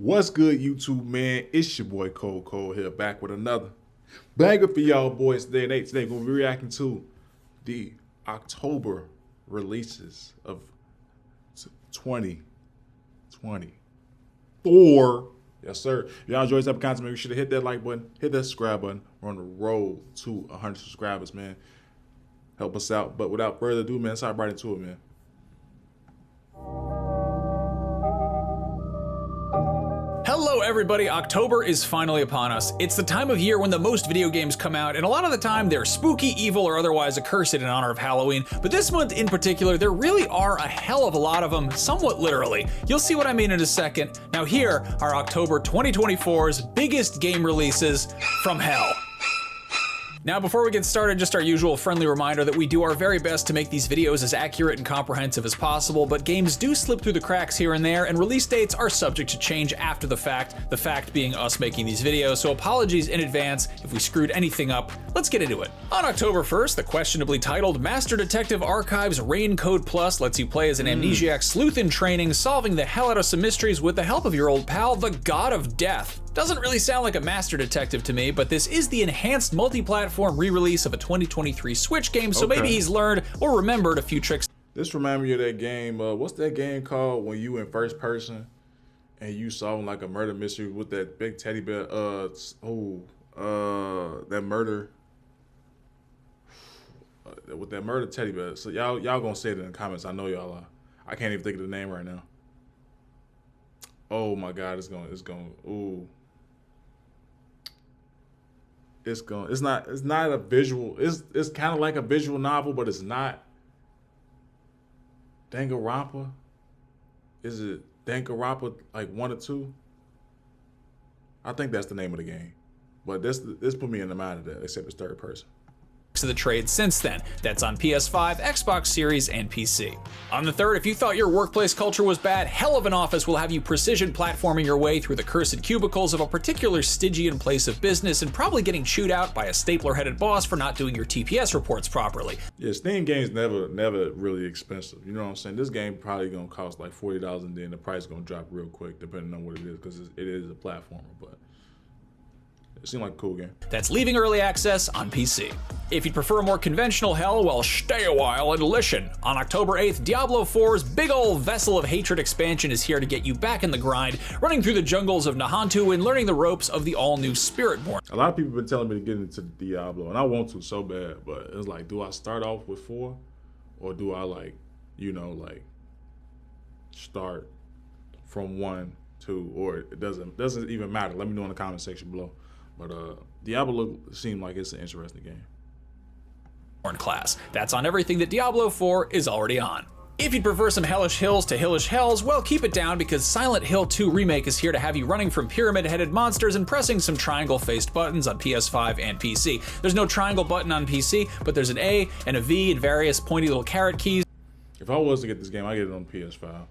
What's good, YouTube, man? It's your boy Cole here, back with another banger for y'all boys today. And today, we're going to be reacting to the October releases of 2024. Yes, sir. If y'all enjoy this type of content, make sure to hit that like button, hit that subscribe button. We're on the road to 100 subscribers, man. Help us out. But without further ado, man, let's hop right into it, man. Hello everybody, October is finally upon us. It's the time of year when the most video games come out, and a lot of the time they're spooky, evil, or otherwise accursed in honor of Halloween. But this month in particular, there really are a hell of a lot of them, somewhat literally. You'll see what I mean in a second. Now here are October 2024's biggest game releases from hell. Now before we get started, just our usual friendly reminder that we do our very best to make these videos as accurate and comprehensive as possible, but games do slip through the cracks here and there, and release dates are subject to change after the fact being us making these videos, so apologies in advance if we screwed anything up. Let's get into it. On October 1st, the questionably titled Master Detective Archives Rain Code Plus lets you play as an amnesiac sleuth in training, solving the hell out of some mysteries with the help of your old pal, the God of Death. Doesn't really sound like a Master Detective to me, but this is the enhanced multi-platform re-release of a 2023 Switch game, so maybe he's learned or remembered a few tricks. This reminds me of that game, what's that game called when you in first person and you solving like a murder mystery with that big teddy bear, that murder, with that murder teddy bear. So y'all gonna say it in the comments, I know y'all are. I can't even think of the name right now. Oh my God, it's not a visual, it's kind of like a visual novel, but it's not. Danganronpa? Is it Danganronpa like 1 or 2? I think that's the name of the game. But this put me in the mind of that, except it's third person. To the trade since then. That's on PS5, Xbox Series, and PC. On the 3rd, if you thought your workplace culture was bad, Hell of an Office will have you precision platforming your way through the cursed cubicles of a particular Stygian place of business and probably getting chewed out by a stapler-headed boss for not doing your TPS reports properly. Yeah, Steam games never really expensive. You know what I'm saying? This game probably gonna cost like $40 and then the price gonna drop real quick depending on what it is, because it is a platformer, but it seemed like a cool game. That's leaving early access on PC. If you'd prefer a more conventional hell, well, stay a while and listen. On October 8th, Diablo 4's big ol' Vessel of Hatred expansion is here to get you back in the grind, running through the jungles of Nahantu and learning the ropes of the all-new Spiritborn. A lot of people have been telling me to get into Diablo, and I want to so bad, but it's like, do I start off with 4? Or do I start from 1, 2, or it doesn't even matter. Let me know in the comment section below. But Diablo seemed like it's an interesting game. Class. That's on everything that Diablo 4 is already on. If you'd prefer some hellish hills to hellish hells, well, keep it down because Silent Hill 2 Remake is here to have you running from pyramid-headed monsters and pressing some triangle-faced buttons on PS5 and PC. There's no triangle button on PC, but there's an A and a V and various pointy little caret keys. If I was to get this game, I'd get it on PS5.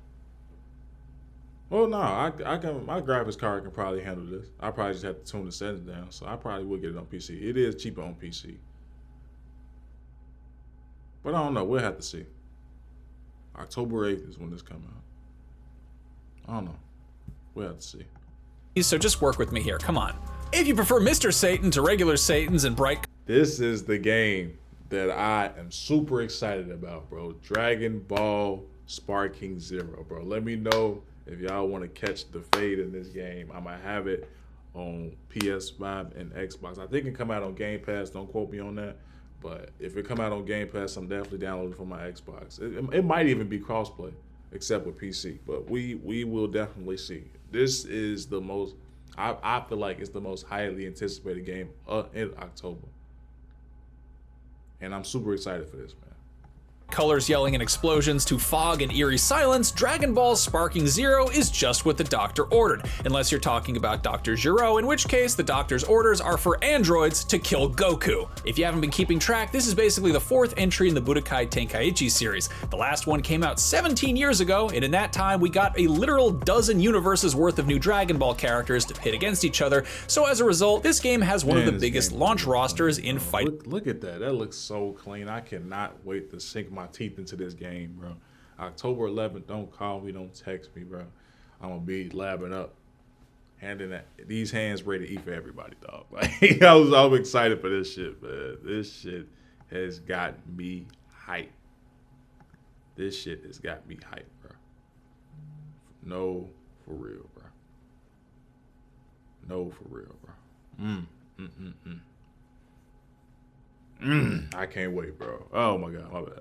Well, no, I can. My graphics card can probably handle this. I probably just have to tune the settings down, so I probably would get it on PC. It is cheaper on PC, but I don't know. We'll have to see. October 8th is when this comes out. I don't know. We'll have to see. So just work with me here. Come on. If you prefer Mr. Satan to regular Satans and bright. This is the game that I am super excited about, bro. Dragon Ball Sparking Zero, bro. Let me know if y'all want to catch the fade in this game. I might have it on PS5 and Xbox. I think it come out on Game Pass. Don't quote me on that. But if it come out on Game Pass, I'm definitely downloading for my Xbox. It might even be crossplay, except with PC. But we will definitely see. This is the most, I feel like it's the most highly anticipated game in October. And I'm super excited for this, man. Colors yelling and explosions to fog and eerie silence, Dragon Ball Sparking Zero is just what the doctor ordered, unless you're talking about Dr. Gero, in which case the doctor's orders are for androids to kill Goku. If you haven't been keeping track, this is basically the 4th entry in the Budokai Tenkaichi series. The last one came out 17 years ago, and in that time we got a literal dozen universes worth of new Dragon Ball characters to pit against each other, so as a result, this game has one of the biggest launch rosters in fight. Look at that. That looks so clean. I cannot wait to sink my teeth into this game, bro. October 11th, don't call me, don't text me, bro. I'm gonna be labbing up handing that these hands ready to eat for everybody, dog. Like I was excited for this shit, man. This shit has got me hyped. This shit has got me hyped, bro. No, for real, bro. No, for real, bro. I can't wait, bro. Oh my god, my bad.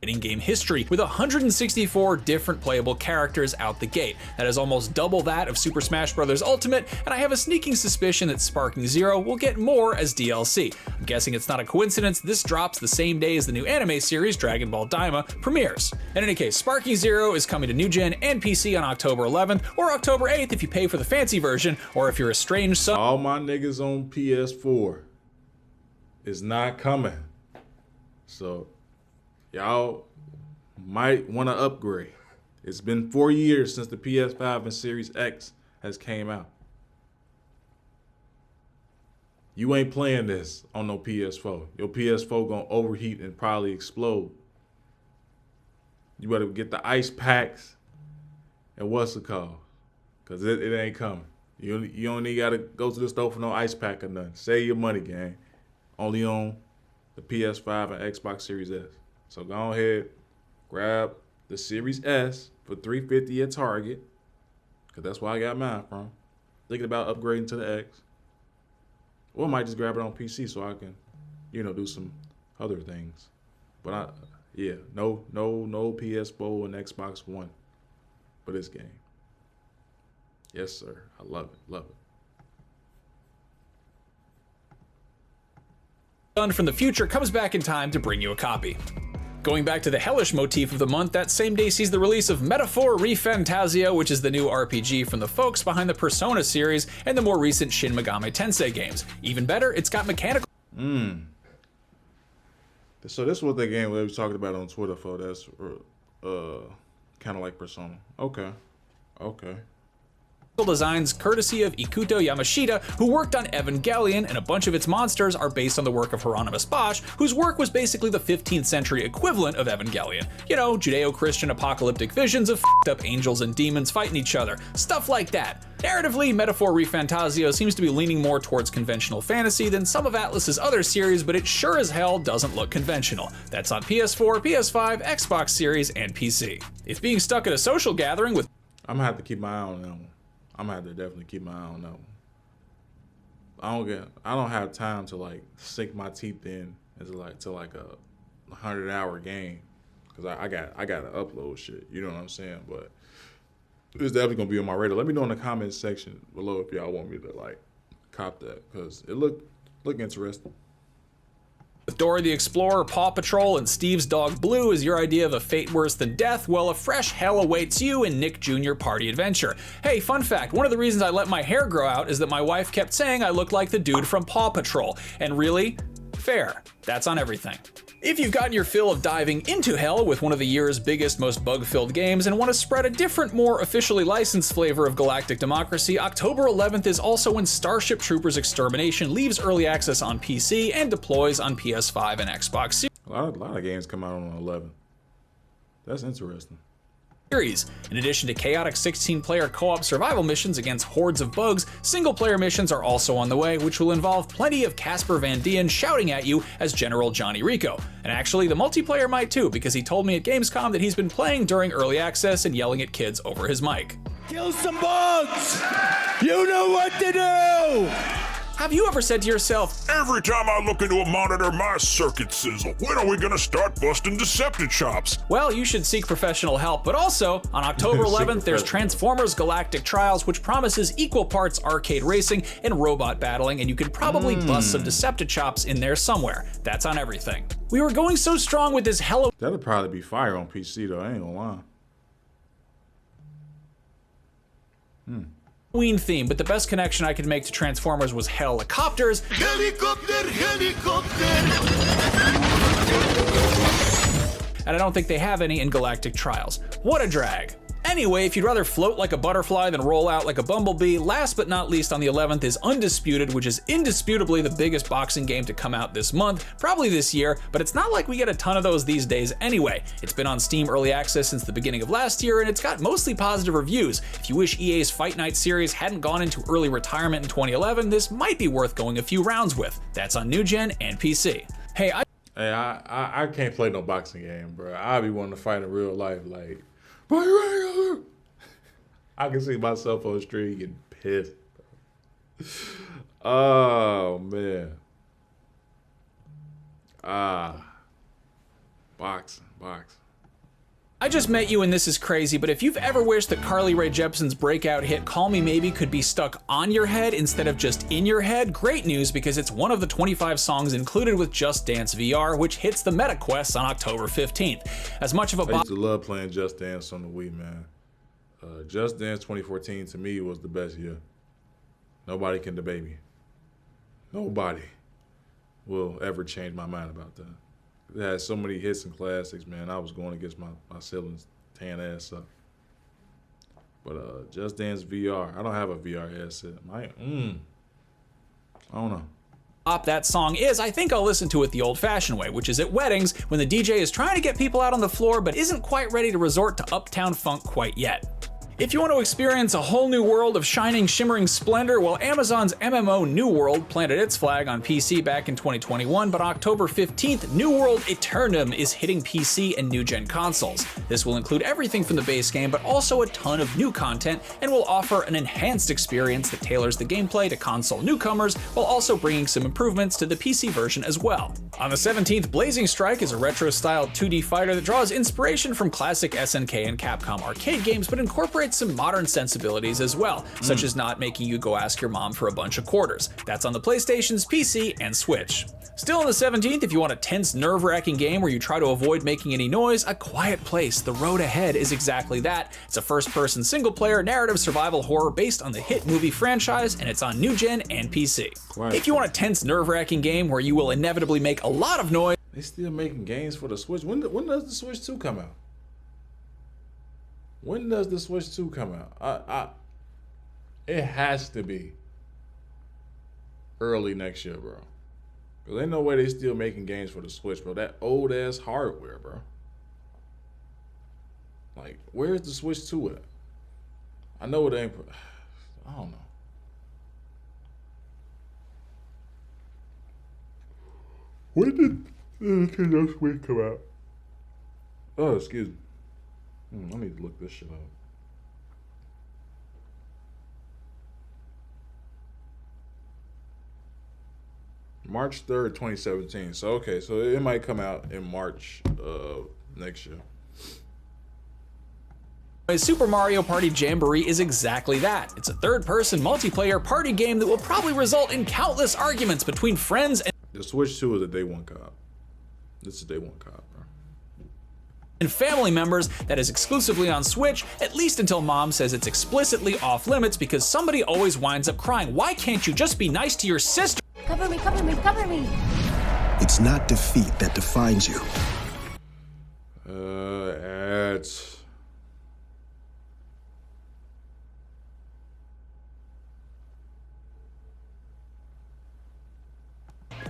In-game history with 164 different playable characters out the gate. That is almost double that of Super Smash Bros. Ultimate, and I have a sneaking suspicion that Sparking Zero will get more as DLC. I'm guessing it's not a coincidence this drops the same day as the new anime series Dragon Ball Daima premieres. In any case, Sparking Zero is coming to New Gen and PC on October 11th or October 8th if you pay for the fancy version, or if you're a strange son. All my niggas on PS4 is not coming. So y'all might want to upgrade. It's been 4 years since the PS5 and Series X has came out. You ain't playing this on no PS4. Your PS4 gonna overheat and probably explode. You better get the ice packs and what's it called? Cause it ain't coming. You only gotta go to the store for no ice pack or nothing. Save your money, gang. Only on the PS5 and Xbox Series S. So go ahead, grab the Series S for $350 at Target, because that's where I got mine from. Thinking about upgrading to the X. Or I might just grab it on PC so I can, do some other things. But no PS4 and Xbox One for this game. Yes, sir. I love it. Love it. Son from the future comes back in time to bring you a copy. Going back to the hellish motif of the month, that same day sees the release of Metaphor ReFantazio, which is the new RPG from the folks behind the Persona series and the more recent Shin Megami Tensei games. Even better, it's got mechanical. So this is what the game we was talking about on Twitter for. That's kind of like Persona. Okay. Designs courtesy of Ikuto Yamashita, who worked on Evangelion, and a bunch of its monsters are based on the work of Hieronymus Bosch, whose work was basically the 15th century equivalent of Evangelion. Judeo-Christian apocalyptic visions of f***ed up angels and demons fighting each other, stuff like that. Narratively, Metaphor ReFantazio seems to be leaning more towards conventional fantasy than some of Atlus's other series, but it sure as hell doesn't look conventional. That's on PS4, PS5, Xbox Series, and PC. If being stuck at a social gathering with I'm gonna have to keep my eye on that one. I'm gonna have to definitely keep my eye on that one. I don't have time to sink my teeth in to a 100-hour game, because I got to upload shit. You know what I'm saying? But it's definitely gonna be on my radar. Let me know in the comments section below if y'all want me to cop that, because it look interesting. With Dora the Explorer, Paw Patrol, and Steve's dog Blue is your idea of a fate worse than death, well, a fresh hell awaits you in Nick Jr. Party Adventure. Hey, fun fact, one of the reasons I let my hair grow out is that my wife kept saying I look like the dude from Paw Patrol. And really? Fair. That's on everything. If you've gotten your fill of diving into hell with one of the year's biggest, most bug-filled games and want to spread a different, more officially licensed flavor of galactic democracy, October 11th is also when Starship Troopers Extermination leaves early access on PC and deploys on PS5 and Xbox Series. A lot of games come out on 11. That's interesting. In addition to chaotic 16-player co-op survival missions against hordes of bugs, single-player missions are also on the way, which will involve plenty of Casper Van Dien shouting at you as General Johnny Rico. And actually, the multiplayer might too, because he told me at Gamescom that he's been playing during early access and yelling at kids over his mic. Kill some bugs! You know what to do! Have you ever said to yourself, every time I look into a monitor, my circuit sizzle. When are we gonna start busting Deceptichops? Well, you should seek professional help, but also, on October 11th, there's Transformers Galactic Trials, which promises equal parts arcade racing and robot battling, and you could probably bust some Deceptichops in there somewhere. That's on everything. We were going so strong with this That'll probably be fire on PC though, I ain't gonna lie. Halloween theme, but the best connection I could make to Transformers was helicopters. Helicopter, helicopter! And I don't think they have any in Galactic Trials. What a drag. Anyway, if you'd rather float like a butterfly than roll out like a bumblebee, last but not least on the 11th is Undisputed, which is indisputably the biggest boxing game to come out this month, probably this year, but it's not like we get a ton of those these days anyway. It's been on Steam Early Access since the beginning of last year, and it's got mostly positive reviews. If you wish EA's Fight Night series hadn't gone into early retirement in 2011, this might be worth going a few rounds with. That's on new gen and PC. Hey, I can't play no boxing game, bro. I be wanting to fight in real life, like, bro, you ready to go? I can see myself on the street getting pissed. Oh man. Boxing. I just met you and this is crazy, but if you've ever wished that Carly Rae Jepsen's breakout hit Call Me Maybe could be stuck on your head instead of just in your head, great news, because it's one of the 25 songs included with Just Dance VR, which hits the Meta Quest on October 15th. As much of a I used to love playing Just Dance on the Wii, man. Just Dance 2014 to me was the best year. Nobody can debate me. Nobody will ever change my mind about that. It had so many hits and classics, man. I was going against my siblings, tearing ass up. But Just Dance VR, I don't have a VR headset. I don't know. That song is, I think I'll listen to it the old-fashioned way, which is at weddings when the DJ is trying to get people out on the floor but isn't quite ready to resort to Uptown Funk quite yet. If you want to experience a whole new world of shining, shimmering splendor, well, Amazon's MMO New World planted its flag on PC back in 2021, but October 15th, New World Aeternum is hitting PC and new-gen consoles. This will include everything from the base game, but also a ton of new content, and will offer an enhanced experience that tailors the gameplay to console newcomers, while also bringing some improvements to the PC version as well. On the 17th, Blazing Strike is a retro-styled 2D fighter that draws inspiration from classic SNK and Capcom arcade games, but incorporates some modern sensibilities as well, such as not making you go ask your mom for a bunch of quarters. That's on the PlayStation's PC and Switch. Still on the 17th, if you want a tense, nerve-wracking game where you try to avoid making any noise, A Quiet Place: The Road Ahead is exactly that. It's a first-person single-player narrative survival horror based on the hit movie franchise, and it's on new gen and PC. If you want a tense, nerve-wracking game where you will inevitably make a lot of noise, They still making games for the Switch. When does the Switch 2 come out? When does the Switch 2 come out? It has to be early next year, bro. Cause ain't no way they still making games for the Switch, bro. That old ass hardware, bro. Like, where's the Switch 2 at? I know it ain't. I don't know. When did the Nintendo Switch come out? Oh, excuse me. I need to look this shit up. March 3rd, 2017. So, okay, so it might come out in March of next year. Super Mario Party Jamboree is exactly that. It's a third-person multiplayer party game that will probably result in countless arguments between friends The Switch 2 is a day one cop. This is day one cop, bro. and family members that is exclusively on Switch, at least until mom says it's explicitly off limits because somebody always winds up crying. Why can't you just be nice to your sister? Cover me, cover me, cover me. It's not defeat that defines you. Ads.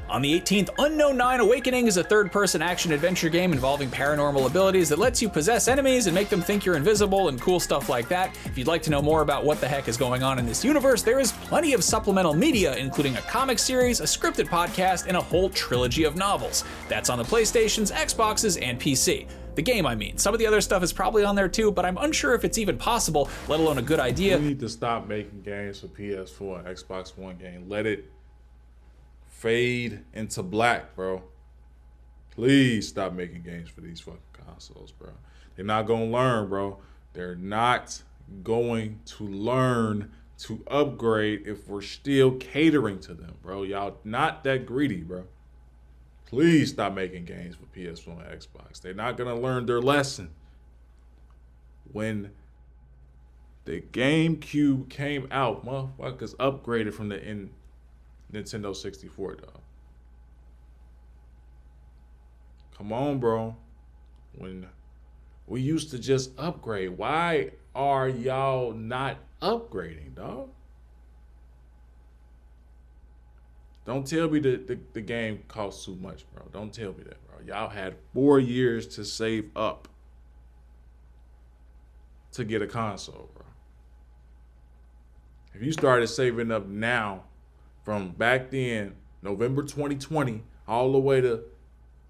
On the 18th, Unknown 9 Awakening is a third-person action-adventure game involving paranormal abilities that lets you possess enemies and make them think you're invisible and cool stuff like that. If you'd like to know more about what the heck is going on in this universe, there is plenty of supplemental media, including a comic series, a scripted podcast, and a whole trilogy of novels. That's on the PlayStations, Xboxes, and PC. The game, I mean. Some of the other stuff is probably on there too, but I'm unsure if it's even possible, let alone a good idea. We need to stop making games for PS4 and Xbox One game. Let it fade into black, bro. Please stop making games for these fucking consoles, bro. They're not gonna learn, bro. They're not going to learn to upgrade if we're still catering to them, bro. Y'all not that greedy, bro. Please stop making games for PS4 and Xbox. They're not gonna learn their lesson. When the GameCube came out, motherfuckers upgraded from the Nintendo 64, dog. Come on, bro. When we used to just upgrade, why are y'all not upgrading, dog? Don't tell me that the game costs too much, bro. Don't tell me that, bro. Y'all had 4 years to save up to get a console, bro. If you started saving up now, from back then, November 2020, all the way to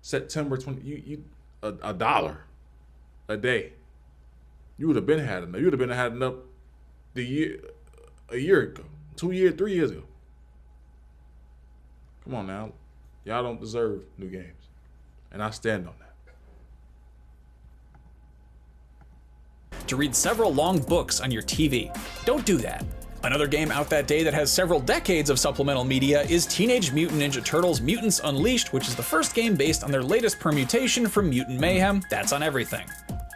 September 20, a dollar a day, you would have been had enough. You would have been had enough a year ago, 2 years, 3 years ago. Come on now, y'all don't deserve new games, and I stand on that. To read several long books on your TV. Don't do that. Another game out that day that has several decades of supplemental media is Teenage Mutant Ninja Turtles Mutants Unleashed, which is the first game based on their latest permutation from Mutant Mayhem. That's on everything.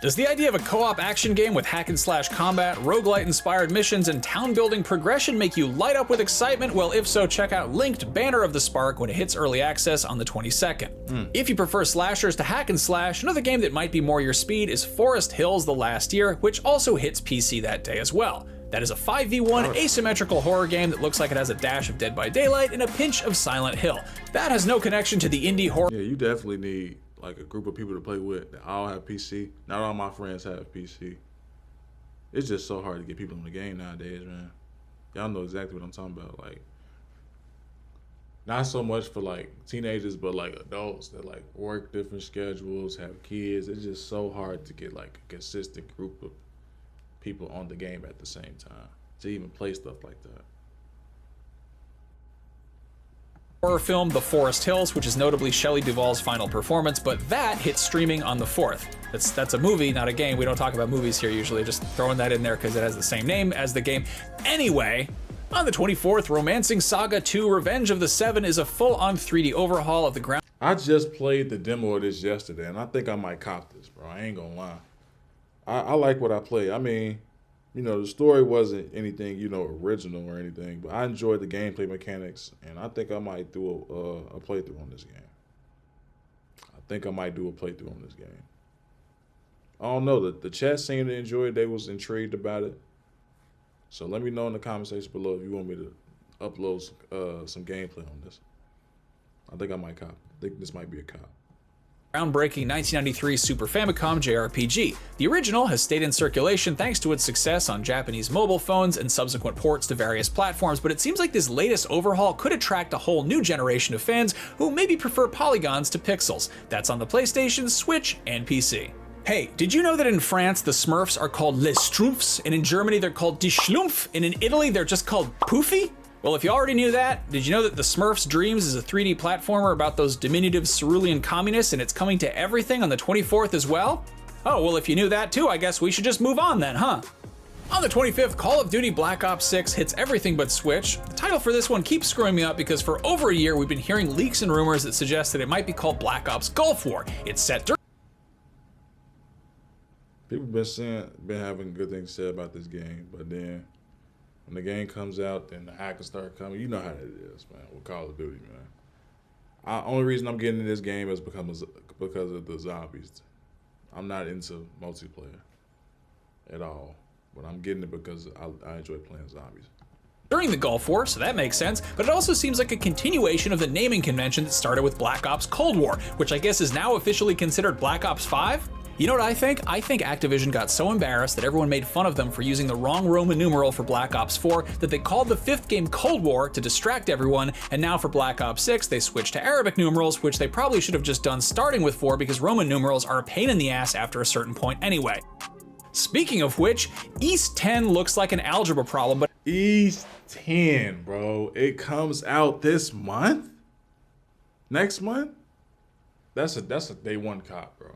Does the idea of a co-op action game with hack-and-slash combat, roguelite-inspired missions, and town-building progression make you light up with excitement? Well, if so, check out Linked Banner of the Spark when it hits early access on the 22nd. If you prefer slashers to hack-and-slash, another game that might be more your speed is Forest Hills The Last Year, which also hits PC that day as well. That is a 5v1 asymmetrical horror game that looks like it has a dash of Dead by Daylight and a pinch of Silent Hill. That has no connection to the indie horror. Yeah, you definitely need like a group of people to play with that all have PC. Not all my friends have PC. It's just so hard to get people in the game nowadays, man. Y'all know exactly what I'm talking about. Like, not so much for like teenagers, but like adults that like work different schedules, have kids. It's just so hard to get like a consistent group of people on the game at the same time to even play stuff like that. Horror film The Forest Hills, which is notably Shelley Duvall's final performance, but that hits streaming on the 4th. That's a movie, not a game. We don't talk about movies here usually, just throwing that in there because it has the same name as the game. Anyway, on the 24th, Romancing Saga 2 Revenge of the Seven is a full-on 3D overhaul of the ground. I just played the demo of this yesterday, and I think I might cop this, bro. I ain't gonna lie. I like what I play. I mean, you know, the story wasn't anything, you know, original or anything, but I enjoyed the gameplay mechanics, and I think I might do a playthrough on this game. I don't know. The chat seemed to enjoy it. They was intrigued about it. So let me know in the comment section below if you want me to upload some gameplay on this. I think I might cop. I think this might be a cop. Groundbreaking 1993 Super Famicom JRPG. The original has stayed in circulation thanks to its success on Japanese mobile phones and subsequent ports to various platforms, but it seems like this latest overhaul could attract a whole new generation of fans who maybe prefer polygons to pixels. That's on the PlayStation, Switch, and PC. Hey, did you know that in France the Smurfs are called Les Schtroumpfs, and in Germany they're called Die Schlumpf, and in Italy they're just called Poofy? Well, if you already knew that, did you know that the Smurfs Dreams is a 3D platformer about those diminutive cerulean communists and it's coming to everything on the 24th as well? Oh, well, if you knew that too, I guess we should just move on then, huh? On the 25th, Call of Duty Black Ops 6 hits everything but Switch. The title for this one keeps screwing me up because for over a year we've been hearing leaks and rumors that suggest that it might be called Black Ops Gulf War. It's set during People been having good things said about this game, but then when the game comes out, then the hackers start coming. You know how it is, man, with Call of Duty, man. Only reason I'm getting in this game is because of the zombies. I'm not into multiplayer at all, but I'm getting it because I enjoy playing zombies. During the Gulf War, so that makes sense, but it also seems like a continuation of the naming convention that started with Black Ops Cold War, which I guess is now officially considered Black Ops 5? You know what I think? I think Activision got so embarrassed that everyone made fun of them for using the wrong Roman numeral for Black Ops 4 that they called the 5th game Cold War to distract everyone, and now for Black Ops 6 they switched to Arabic numerals, which they probably should have just done starting with 4 because Roman numerals are a pain in the ass after a certain point anyway. Speaking of which, East 10 looks like an algebra problem, but East 10, bro. It comes out this month? Next month? That's a day one cop, bro.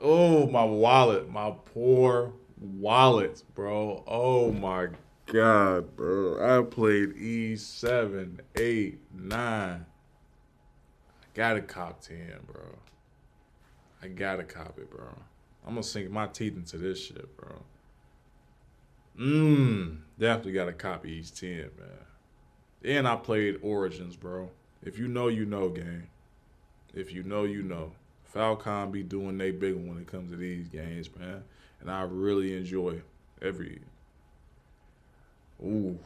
Oh, my wallet, my poor wallet, bro. Oh my God, bro. I played E7, 8, 9. I gotta cop 10, bro. I gotta cop it, bro. I'm gonna sink my teeth into this shit, bro. Definitely gotta copy East 10, man. And I played Origins, bro. If you know, you know, gang. If you know, you know. Falcon be doing they big one when it comes to these games, man. and I really enjoy every. Ooh.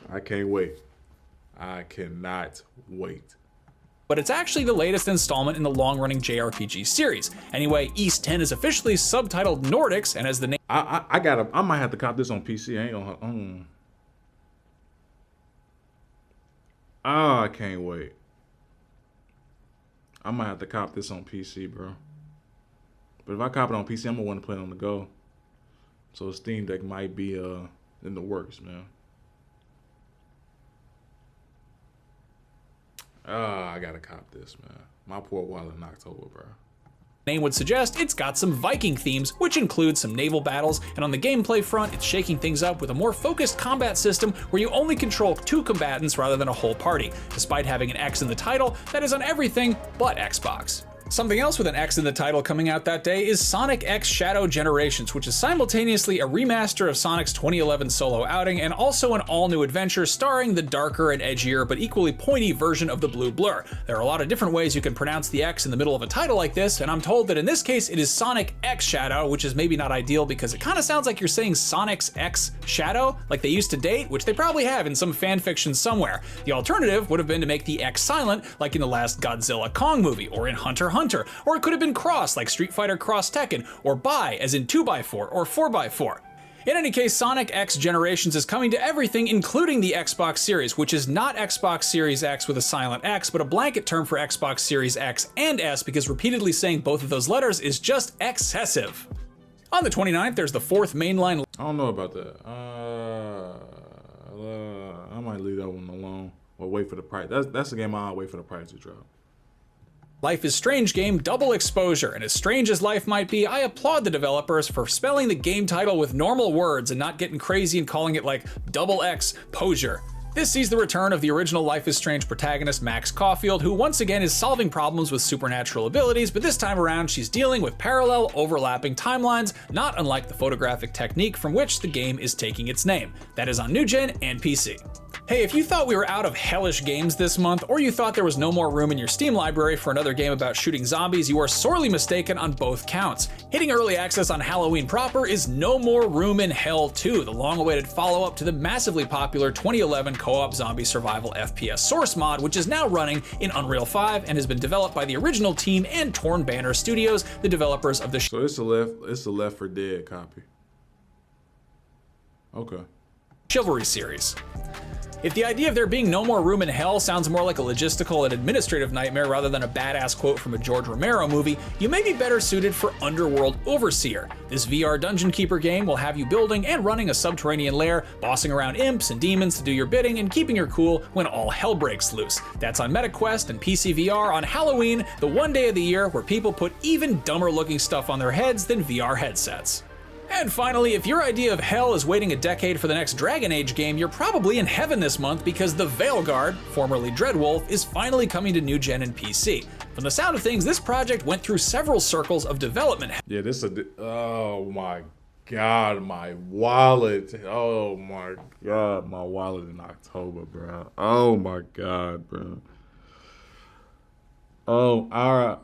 I can't wait. I cannot wait. But it's actually the latest installment in the long-running JRPG series. Anyway, Ys 10 is officially subtitled Nordics, and as the name I might have to cop this on PC. I ain't gonna. I can't wait. I might have to cop this on PC, bro. But if I cop it on PC, I'm gonna want to play it on the go. So Steam Deck might be in the works, man. I gotta cop this, man. My poor wallet in October, bro. name would suggest, it's got some Viking themes, which include some naval battles, and on the gameplay front, it's shaking things up with a more focused combat system where you only control 2 combatants rather than a whole party, despite having an X in the title that is on everything but Xbox. Something else with an X in the title coming out that day is Sonic X Shadow Generations, which is simultaneously a remaster of Sonic's 2011 solo outing and also an all-new adventure starring the darker and edgier but equally pointy version of the Blue Blur. There are a lot of different ways you can pronounce the X in the middle of a title like this, and I'm told that in this case it is Sonic X Shadow, which is maybe not ideal because it kind of sounds like you're saying Sonic's X Shadow, like they used to date, which they probably have in some fan fiction somewhere. The alternative would have been to make the X silent, like in the last Godzilla Kong movie, or in Hunter x Hunter, or it could have been Cross, like Street Fighter Cross Tekken, or Bi, as in 2x4 or 4x4. In any case, Sonic X Generations is coming to everything, including the Xbox Series, which is not Xbox Series X with a silent X, but a blanket term for Xbox Series X and S, because repeatedly saying both of those letters is just excessive. On the 29th, there's the 4th mainline. I don't know about that. I might leave that one alone, or wait for the price. That's a game I'll wait for the price to drop. Life is Strange game Double Exposure, and as strange as life might be, I applaud the developers for spelling the game title with normal words and not getting crazy and calling it like Double X Posure. This sees the return of the original Life is Strange protagonist Max Caulfield, who once again is solving problems with supernatural abilities, but this time around she's dealing with parallel, overlapping timelines, not unlike the photographic technique from which the game is taking its name. That is on new gen and PC. Hey, if you thought we were out of hellish games this month, or you thought there was no more room in your Steam library for another game about shooting zombies, you are sorely mistaken on both counts. Hitting early access on Halloween proper is No More Room in Hell 2, the long-awaited follow-up to the massively popular 2011 co-op zombie survival FPS source mod, which is now running in Unreal 5 and has been developed by the original team and Torn Banner Studios, the developers of the So it's a Left 4 Dead copy. Okay. Chivalry series. If the idea of there being no more room in hell sounds more like a logistical and administrative nightmare rather than a badass quote from a George Romero movie, you may be better suited for Underworld Overseer. This VR dungeon keeper game will have you building and running a subterranean lair, bossing around imps and demons to do your bidding, and keeping your cool when all hell breaks loose. That's on MetaQuest and PC VR on Halloween, the one day of the year where people put even dumber looking stuff on their heads than VR headsets. And finally, if your idea of hell is waiting a decade for the next Dragon Age game, you're probably in heaven this month because the Veilguard, formerly Dreadwolf, is finally coming to new gen and PC. From the sound of things, this project went through several circles of development. Yeah, oh my God, my wallet. Oh my God, my wallet in October, bro. Oh my God, bro. Oh, our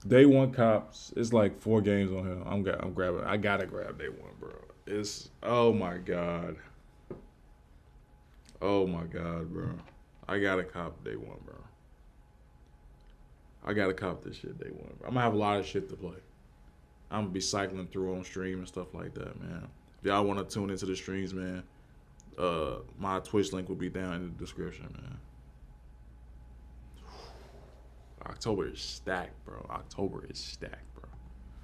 Day One cops. It's like 4 games on here. I'm grabbing. I gotta grab Day One, bro. It's oh my God. Oh my God, bro. I gotta cop Day One, bro. I gotta cop this shit Day One, bro. I'm gonna have a lot of shit to play. I'm gonna be cycling through on stream and stuff like that, man. If y'all wanna tune into the streams, man, my Twitch link will be down in the description, man. October is stacked, bro. October is stacked, bro.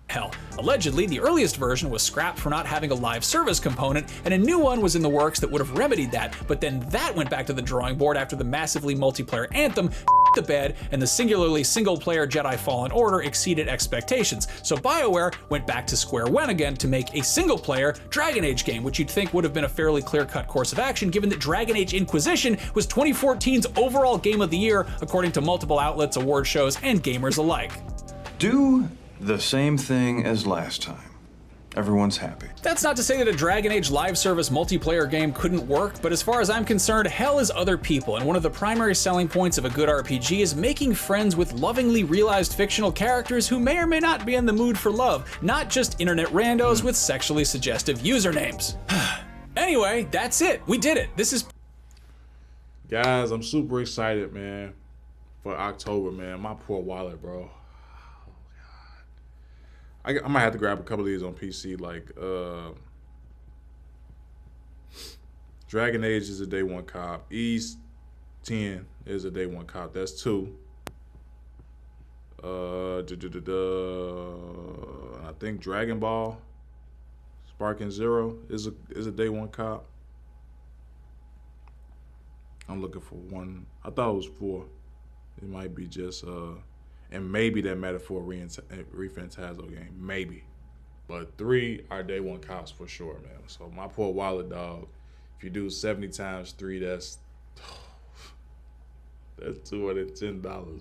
Hell, allegedly, the earliest version was scrapped for not having a live service component, and a new one was in the works that would have remedied that, but then that went back to the drawing board after the massively multiplayer Anthem the bed, and the singularly single-player Jedi Fallen Order exceeded expectations, so BioWare went back to square one again to make a single-player Dragon Age game, which you'd think would have been a fairly clear-cut course of action given that Dragon Age Inquisition was 2014's overall Game of the Year, according to multiple outlets, award shows, and gamers alike. Do the same thing as last time. everyone's happy. That's not to say that a Dragon Age live service multiplayer game couldn't work, but as far as I'm concerned, hell is other people, and one of the primary selling points of a good RPG is making friends with lovingly realized fictional characters who may or may not be in the mood for love, not just internet randos with sexually suggestive usernames. Anyway, that's it. We did it. This is... Guys, I'm super excited, man, for October, man. My poor wallet, bro. I might have to grab a couple of these on PC. Like, Dragon Age is a day one cop. Ease 10 is a day one cop. That's 2. I think Dragon Ball Sparking Zero is a day one cop. I'm looking for 1. I thought it was 4. It might be just and maybe that Metaphor Re-Fantazo game, maybe. But 3 are day one cops for sure, man. So my poor wallet, dog. If you do 70 times 3, that's $210, man.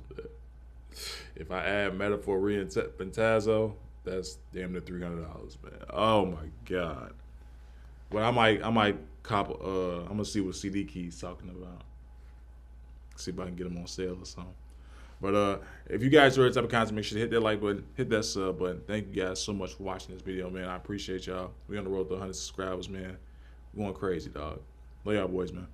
If I add Metaphor Re-Fantazo, that's damn near $300, man. Oh my God. But I might cop. I'm gonna see what CD Key's talking about. See if I can get them on sale or something. But if you guys enjoy the type of content, make sure to hit that like button, hit that sub button. Thank you guys so much for watching this video, man. I appreciate y'all. We on the road to 100 subscribers, man. We're going crazy, dog. Love y'all boys, man.